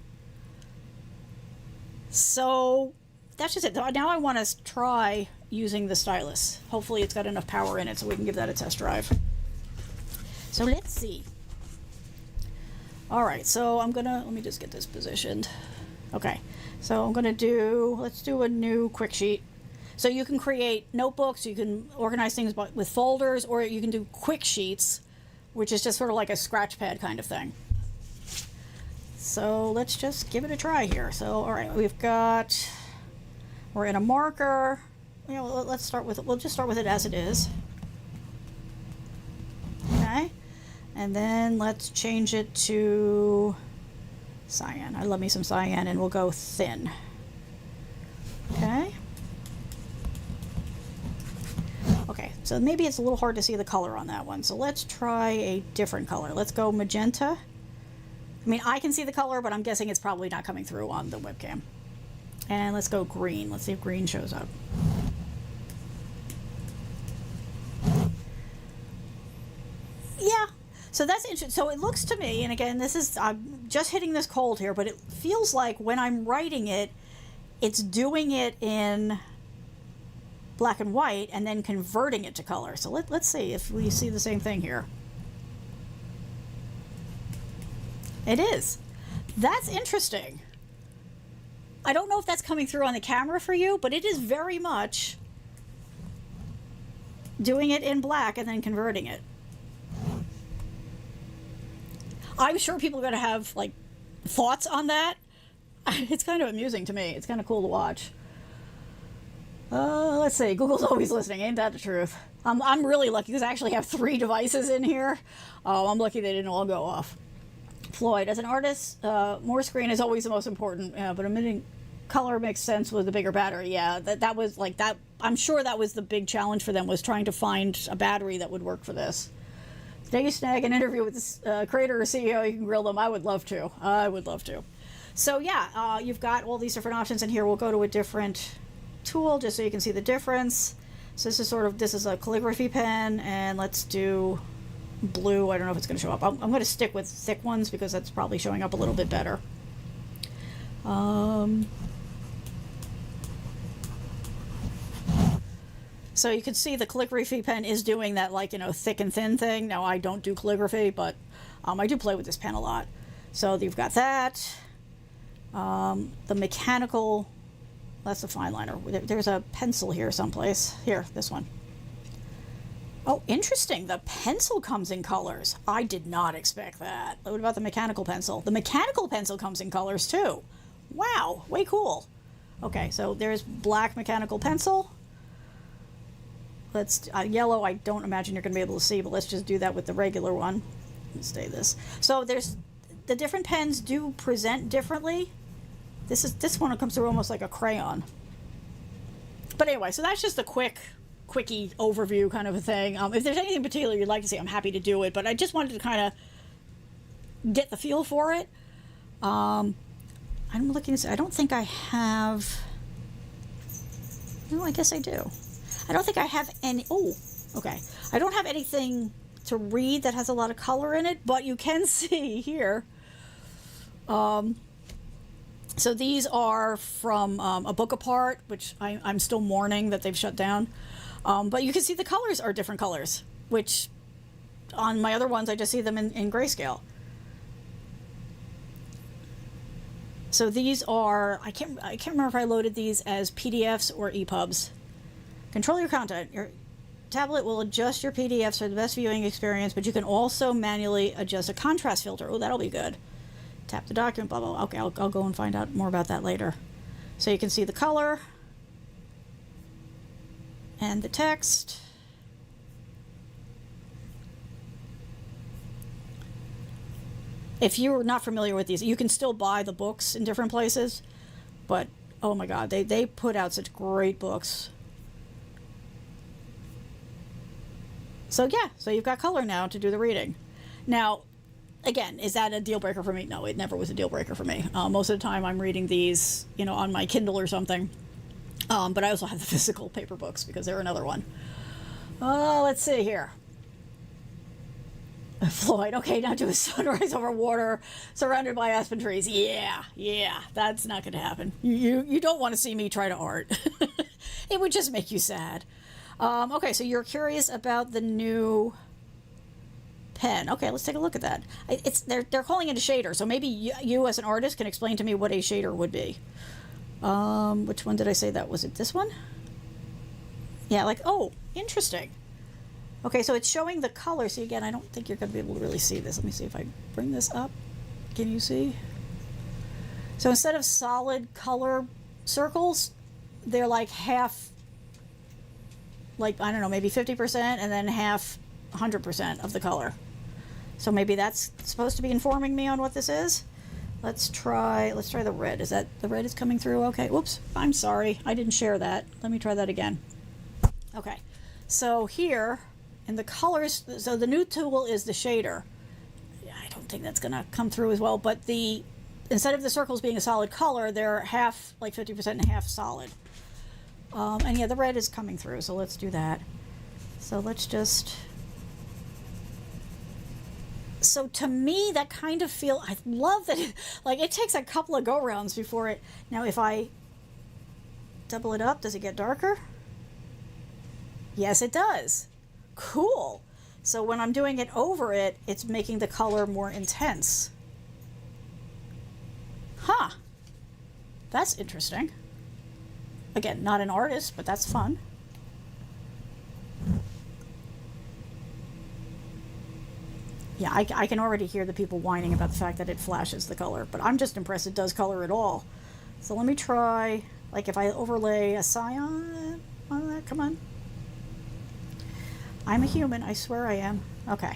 So that's just it. Now I want to try using the stylus. Hopefully it's got enough power in it so we can give that a test drive. So let's see. All right, so let me just get this positioned. Okay, so let's do a new quick sheet. So you can create notebooks, you can organize things with folders, or you can do quick sheets, which is just sort of like a scratch pad kind of thing. So let's just give it a try here. So, all right, we're in a marker. We'll just start with it as it is. Okay. And then let's change it to cyan. I love me some cyan, and we'll go thin. Okay. Okay, so maybe it's a little hard to see the color on that one. So let's try a different color. Let's go magenta. I mean, I can see the color, but I'm guessing it's probably not coming through on the webcam. And let's go green. Let's see if green shows up. Yeah. So that's interesting. So it looks to me, and again, I'm just hitting this cold here, but it feels like when I'm writing it, it's doing it in black and white and then converting it to color. So let's see if we see the same thing here. It is. That's interesting. I don't know if that's coming through on the camera for you, but it is very much doing it in black and then converting it. I'm sure people are going to have thoughts on that. It's kind of amusing to me. It's kind of cool to watch. Let's see. Google's always listening. Ain't that the truth? I'm really lucky because I actually have 3 devices in here. I'm lucky they didn't all go off. Floyd, as an artist, more screen is always the most important, but omitting color makes sense with the bigger battery. Yeah, that was like that. I'm sure that was the big challenge for them, was trying to find a battery that would work for this. Today you snag an interview with this creator or CEO, you can grill them. I would love to. I would love to. So yeah, you've got all these different options, and here we'll go to a different tool just so you can see the difference. So this is a calligraphy pen, and let's do blue. I don't know if it's going to show up. I'm going to stick with thick ones because that's probably showing up a little bit better. So you can see the calligraphy pen is doing that, like, thick and thin thing. Now, I don't do calligraphy, but I do play with this pen a lot. So you've got that. The mechanical, that's the fine liner. There's a pencil here someplace. Here, this one. Oh, interesting. The pencil comes in colors. I did not expect that. What about the mechanical pencil? The mechanical pencil comes in colors too. Wow, way cool. Okay, so there's black mechanical pencil. Let's yellow. I don't imagine you're going to be able to see, but let's just do that with the regular one. Let's stay this. So there's the different pens do present differently. This one comes through almost like a crayon. But anyway, so that's just a quickie overview kind of a thing. If there's anything particular you'd like to see, I'm happy to do it. But I just wanted to kind of get the feel for it. I'm looking to see. I don't think I have. No, I guess I do. I don't think I have any. Oh, okay. I don't have anything to read that has a lot of color in it, but you can see here. So these are from A Book Apart, which I'm still mourning that they've shut down. But you can see the colors are different colors, which on my other ones I just see them in grayscale. So these are, I can't remember if I loaded these as PDFs or EPUBs. Control your content. Your tablet will adjust your PDFs for the best viewing experience, but you can also manually adjust a contrast filter. Oh, that'll be good. Tap the document, blah, blah, blah. Okay, I'll go and find out more about that later. So you can see the color and the text. If you're not familiar with these, you can still buy the books in different places, but oh my God, they put out such great books. So yeah, so you've got color now to do the reading. Now, again, is that a deal breaker for me? No, it never was a deal breaker for me. Most of the time I'm reading these, on my Kindle or something. But I also have the physical paper books because they're another one. Let's see here. Floyd, okay, now do a sunrise over water surrounded by aspen trees. Yeah, that's not going to happen. You don't want to see me try to art. It would just make you sad. Okay, so you're curious about the new pen. Okay, let's take a look at that. They're calling it a shader, so maybe you as an artist can explain to me what a shader would be. Which one did I say that? Was it this one? Yeah, oh, interesting. Okay, so it's showing the color. See, again, I don't think you're going to be able to really see this. Let me see if I bring this up. Can you see? So instead of solid color circles, they're like half, I don't know, maybe 50% and then half 100% of the color. So maybe that's supposed to be informing me on what this is. Let's try the red. Is that the red is coming through? Okay, whoops, I'm sorry. I didn't share that. Let me try that again. Okay, so here in the colors, so the new tool is the shader. I don't think that's gonna come through as well, but instead of the circles being a solid color, they're half, like 50% and half solid. And yeah, the red is coming through, so let's do that. So let's just... So to me, that kind of I love that it takes a couple of go-rounds before it... Now, if I double it up, does it get darker? Yes, it does. Cool. So when I'm doing it over it, it's making the color more intense. Huh. That's interesting. Again, not an artist, but that's fun. Yeah, I can already hear the people whining about the fact that it flashes the color, but I'm just impressed it does color at all. So let me try, if I overlay a cyan on that, come on. I'm a human, I swear I am. Okay.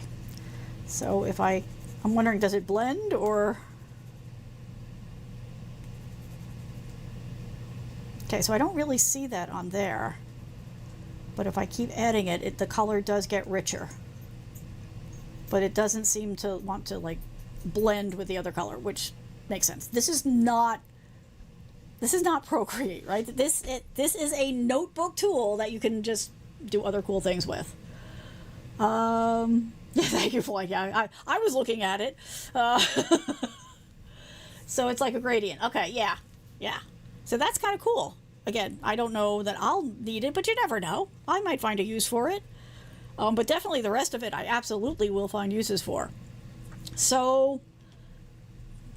So if I'm wondering, does it blend or... Okay, so I don't really see that on there, but if I keep adding it, the color does get richer. But it doesn't seem to want to like blend with the other color, which makes sense. This is not Procreate, right? This is a notebook tool that you can just do other cool things with. Thank you, Floyd. Yeah, I was looking at it. So it's like a gradient. Okay, yeah. So that's kind of cool. Again, I don't know that I'll need it, but you never know. I might find a use for it. But definitely the rest of it, I absolutely will find uses for. So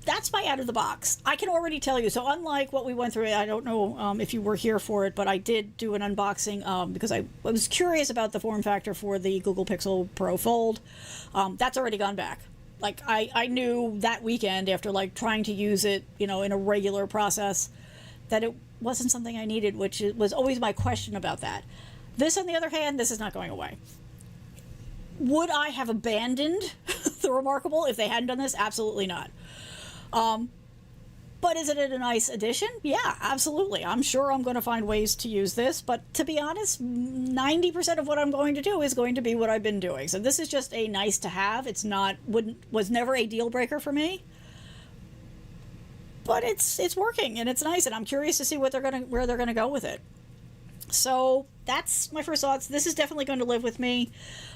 that's my out of the box. I can already tell you. So unlike what we went through, I don't know if you were here for it, but I did do an unboxing because I was curious about the form factor for the Google Pixel Pro Fold. That's already gone back. Like I knew that weekend after like trying to use it, in a regular process, that it wasn't something I needed, which was always my question about that. This, on the other hand, this is not going away. Would I have abandoned the reMarkable if they hadn't done this? Absolutely not. But is it a nice addition? Yeah, absolutely. I'm sure I'm going to find ways to use this, but to be honest, 90% of what I'm going to do is going to be what I've been doing. So this is just a nice to have. It's was never a deal breaker for me. But it's working and it's nice, and I'm curious to see where they're going to go with it. So that's my first thoughts. This is definitely going to live with me.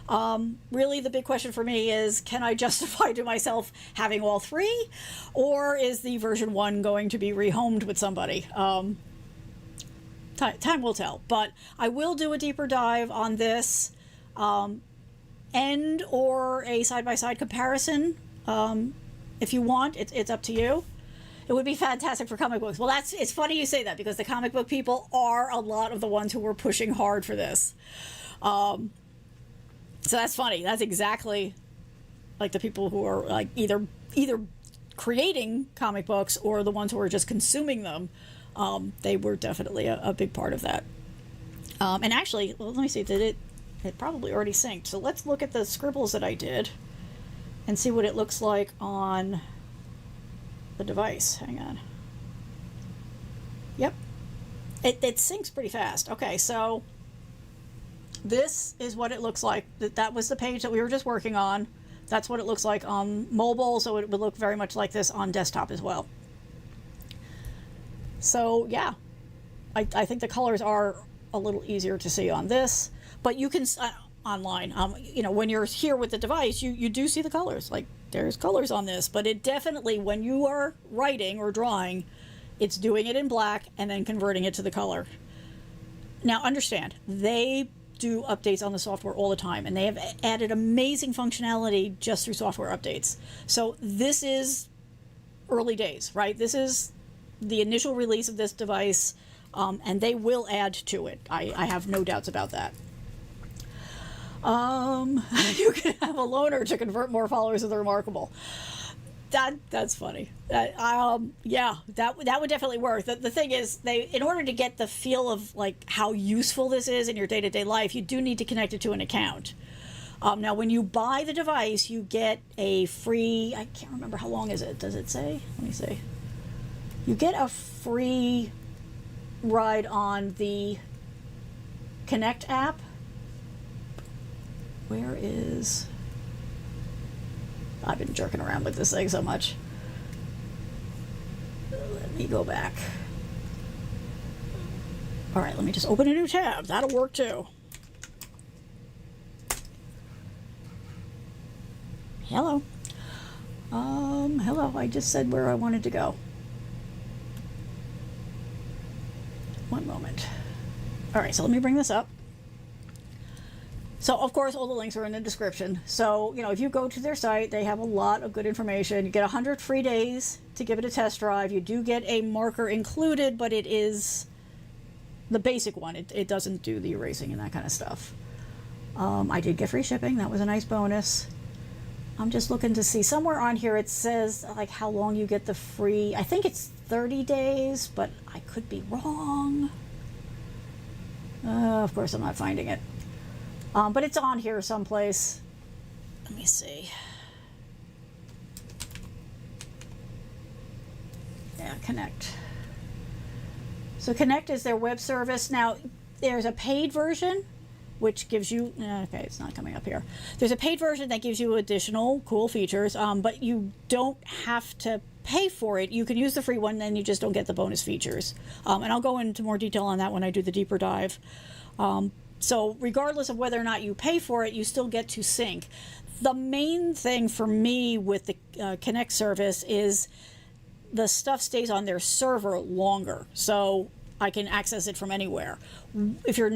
Really, the big question for me is, can I justify to myself having all three? Or is the version 1 going to be rehomed with somebody? Time will tell. But I will do a deeper dive on this and or a side-by-side comparison. If you want, it's up to you. It would be fantastic for comic books. Well, it's funny you say that, because the comic book people are a lot of the ones who were pushing hard for this. So that's funny. That's exactly like the people who are like either creating comic books or the ones who are just consuming them. They were definitely a big part of that. And actually, well, let me see. It probably already synced. So let's look at the scribbles that I did and see what it looks like on the device. Hang on. Yep. It syncs pretty fast. Okay, so this is what it looks like. That was the page that we were just working on. That's what it looks like on mobile, so it would look very much like this on desktop as well. So yeah, I think the colors are a little easier to see on this, but you can online. When you're here with the device, you do see the colors. Like, there's colors on this, but it definitely, when you are writing or drawing, it's doing it in black and then converting it to the color. Now, understand, they do updates on the software all the time, and they have added amazing functionality just through software updates. So this is early days, right? This is the initial release of this device, and they will add to it. I have no doubts about that. You can have a loaner to convert more followers of the reMarkable. That's funny. Yeah, that would definitely work. The thing is, in order to get the feel of like how useful this is in your day-to-day life, you do need to connect it to an account. Now, when you buy the device, you get a free, I can't remember how long is it. Does it say? Let me see. You get a free ride on the Connect app. Where is... I've been jerking around with this thing so much. Let me go back. All right, let me just open a new tab. That'll work too. Hello. Hello. I just said where I wanted to go. One moment. All right, so let me bring this up. So, of course, all the links are in the description. So, if you go to their site, they have a lot of good information. You get 100 free days to give it a test drive. You do get a marker included, but it is the basic one. It doesn't do the erasing and that kind of stuff. I did get free shipping. That was a nice bonus. I'm just looking to see. Somewhere on here it says, like, how long you get the free. I think it's 30 days, but I could be wrong. Of course, I'm not finding it. But it's on here someplace. Let me see. Yeah, Connect. So Connect is their web service. Now, there's a paid version, which gives you, okay, it's not coming up here. There's a paid version that gives you additional cool features, but you don't have to pay for it. You can use the free one, then you just don't get the bonus features. And I'll go into more detail on that when I do the deeper dive. So regardless of whether or not you pay for it, you still get to sync. The main thing for me with the Connect service is the stuff stays on their server longer, so I can access it from anywhere. If you're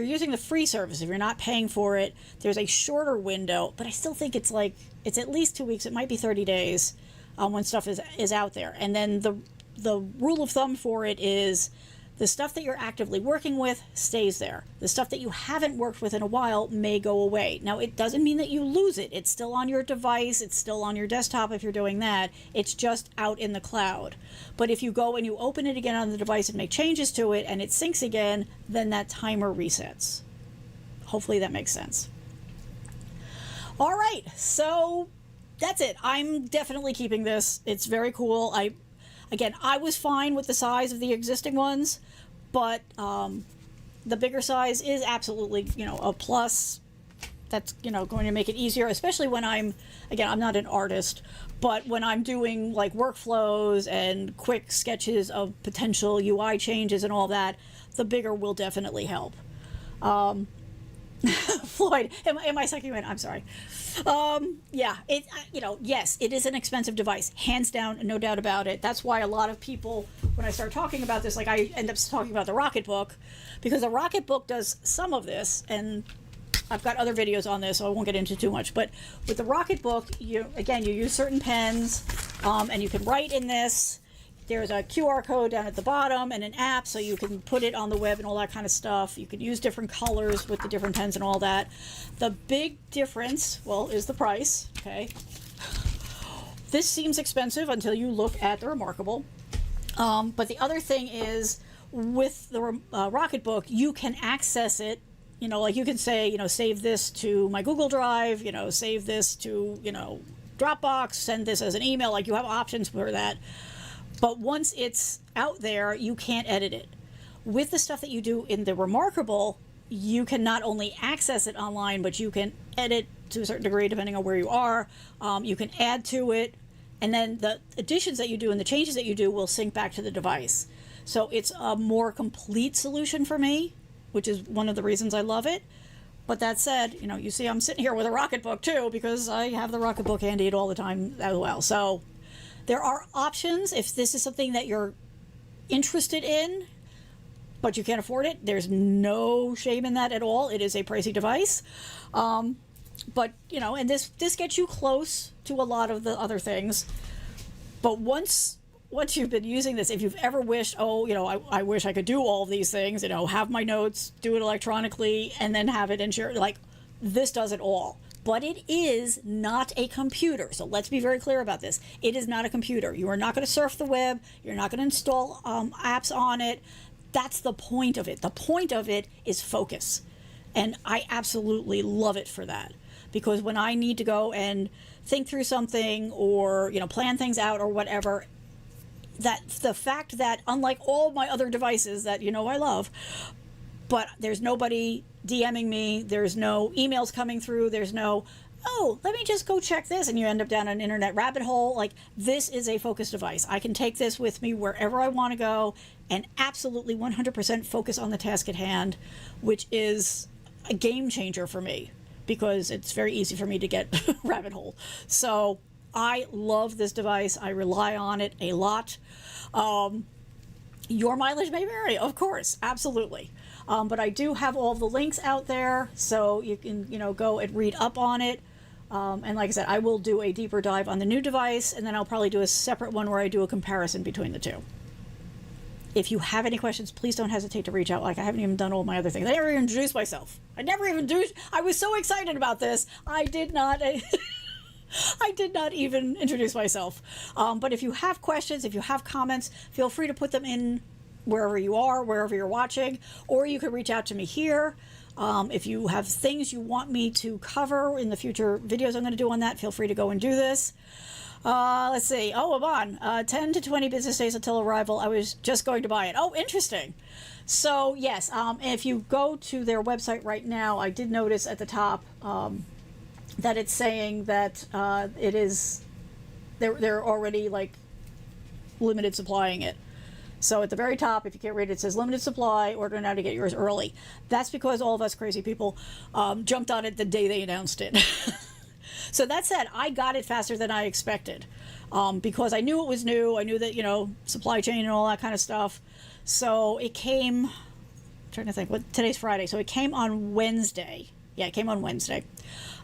using the free service, if you're not paying for it, there's a shorter window, but I still think it's at least 2 weeks. It might be 30 days when stuff is out there. And then the rule of thumb for it is the stuff that you're actively working with stays there. The stuff that you haven't worked with in a while may go away. Now, it doesn't mean that you lose it. It's still on your device. It's still on your desktop if you're doing that. It's just out in the cloud. But if you go and you open it again on the device and make changes to it and it syncs again, then that timer resets. Hopefully that makes sense. All right, so that's it. I'm definitely keeping this. It's very cool. Again, I was fine with the size of the existing ones, but the bigger size is absolutely, a plus. That's, going to make it easier, especially when I'm not an artist, but when I'm doing like workflows and quick sketches of potential UI changes and all that, the bigger will definitely help. Floyd, am I sucking you in? I'm sorry. Yeah, yes, it is an expensive device, hands down, no doubt about it. That's why a lot of people, when I start talking about this, like I end up talking about the Rocketbook, because the Rocketbook does some of this, and I've got other videos on this, so I won't get into too much. But with the Rocketbook, you use certain pens, and you can write in this. There's a QR code down at the bottom and an app, so you can put it on the web and all that kind of stuff. You can use different colors with the different pens and all that. The big difference, well, is the price, okay? This seems expensive until you look at the reMarkable. But the other thing is, with the Rocketbook, you can access it. Like you can say, save this to my Google Drive, save this to, Dropbox, send this as an email. Like, you have options for that. But once it's out there, you can't edit it. With the stuff that you do in the reMarkable, you can not only access it online, but you can edit to a certain degree depending on where you are. You can add to it, and then the additions that you do and the changes that you do will sync back to the device. So it's a more complete solution for me, which is one of the reasons I love it. But that said, you see I'm sitting here with a Rocketbook too, because I have the Rocketbook handy all the time as well. So there are options if this is something that you're interested in, but you can't afford it. There's no shame in that at all. It is a pricey device. But, and this gets you close to a lot of the other things. But once you've been using this, if you've ever wished, I wish I could do all of these things, have my notes, do it electronically, and then have it in share, like, this does it all. But it is not a computer. So let's be very clear about this. It is not a computer. You are not going to surf the web. You're not going to install apps on it. That's the point of it. The point of it is focus. And I absolutely love it for that. Because when I need to go and think through something or, plan things out or whatever, that the fact that unlike all my other devices that, I love, but there's nobody DMing me, there's no emails coming through, there's no, let me just go check this, and you end up down an internet rabbit hole. Like, this is a focus device. I can take this with me wherever I want to go and absolutely 100% focus on the task at hand, which is a game changer for me because it's very easy for me to get rabbit hole. So I love this device. I rely on it a lot. Your mileage may vary, of course, absolutely. But I do have all the links out there, so you can, go and read up on it. And like I said, I will do a deeper dive on the new device, and then I'll probably do a separate one where I do a comparison between the two. If you have any questions, please don't hesitate to reach out. Like, I haven't even done all my other things. I never even introduced myself. I was so excited about this. I did not even introduce myself. But if you have questions, if you have comments, feel free to put them in wherever you are, wherever you're watching, or you can reach out to me here. If you have things you want me to cover in the future videos I'm going to do on that, feel free to go and do this. Let's see. Oh, Amon, 10 to 20 business days until arrival. I was just going to buy it. Oh, interesting. So, yes, if you go to their website right now, I did notice at the top that it's saying that it is, they're already, like, limited supplying it. So at the very top, if you can't read it, it says limited supply, order now to get yours early. That's because all of us crazy people jumped on it the day they announced it. So that said, I got it faster than I expected because I knew it was new. I knew that, you know, supply chain and all that kind of stuff. So it came, I'm trying to think, today's Friday. So it came on Wednesday. Yeah, it came on Wednesday.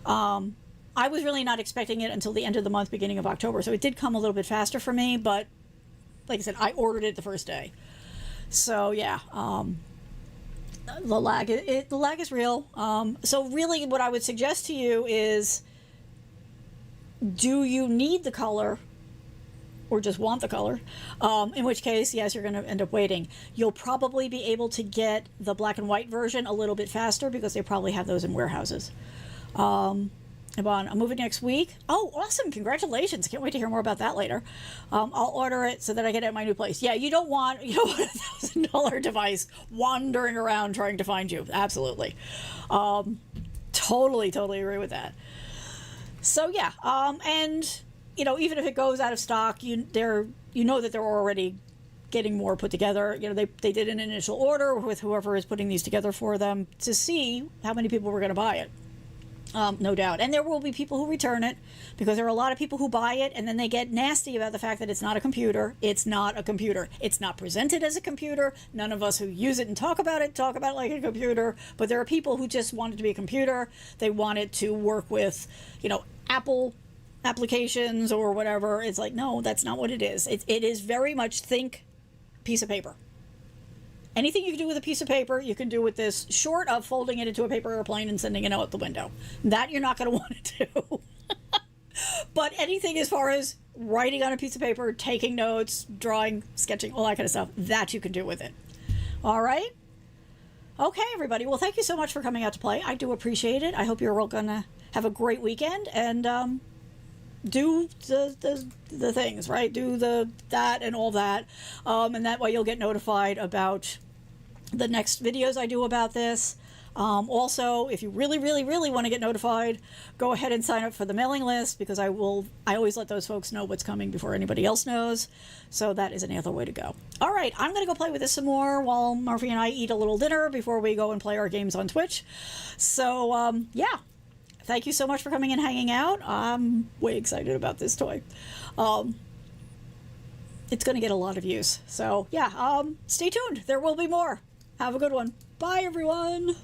I was really not expecting it until the end of the month, beginning of October. So it did come a little bit faster for me, but like I said, I ordered it the first day. So yeah, the lag is real. So really what I would suggest to you is, do you need the color or just want the color? In which case, yes, you're going to end up waiting. You'll probably be able to get the black and white version a little bit faster because they probably have those in warehouses. Yvonne, I'm moving next week. Oh, awesome. Congratulations. Can't wait to hear more about that later. I'll order it so that I get it at my new place. Yeah, you don't want a $1,000 device wandering around trying to find you. Absolutely. Totally agree with that. So yeah, and you know, even if it goes out of stock, you know that they're already getting more put together. You know, they did an initial order with whoever is putting these together for them to see how many people were going to buy it. No doubt. And there will be people who return it because there are a lot of people who buy it and then they get nasty about the fact that it's not a computer. It's not a computer. It's not presented as a computer. None of us who use it and talk about it like a computer. But there are people who just want it to be a computer. They want it to work with, you know, Apple applications or whatever. It's like, no, that's not what it is. It is very much think piece of paper. Anything you can do with a piece of paper, you can do with this, short of folding it into a paper airplane and sending it out the window. That you're not going to want to do. But anything as far as writing on a piece of paper, taking notes, drawing, sketching, all that kind of stuff, that you can do with it. All right? Okay, everybody. Well, thank you so much for coming out to play. I do appreciate it. I hope you're all going to have a great weekend and do the things, right? Do that and all that. And that way you'll get notified about the next videos I do about this. Also, if you really want to get notified, go ahead and sign up for the mailing list because I always let those folks know what's coming before anybody else knows. So that is another way to go. All right, I'm going to go play with this some more while Murphy and I eat a little dinner before we go and play our games on Twitch. So, yeah. Thank you so much for coming and hanging out. I'm way excited about this toy. It's going to get a lot of use. So, yeah, stay tuned. There will be more. Have a good one. Bye, everyone.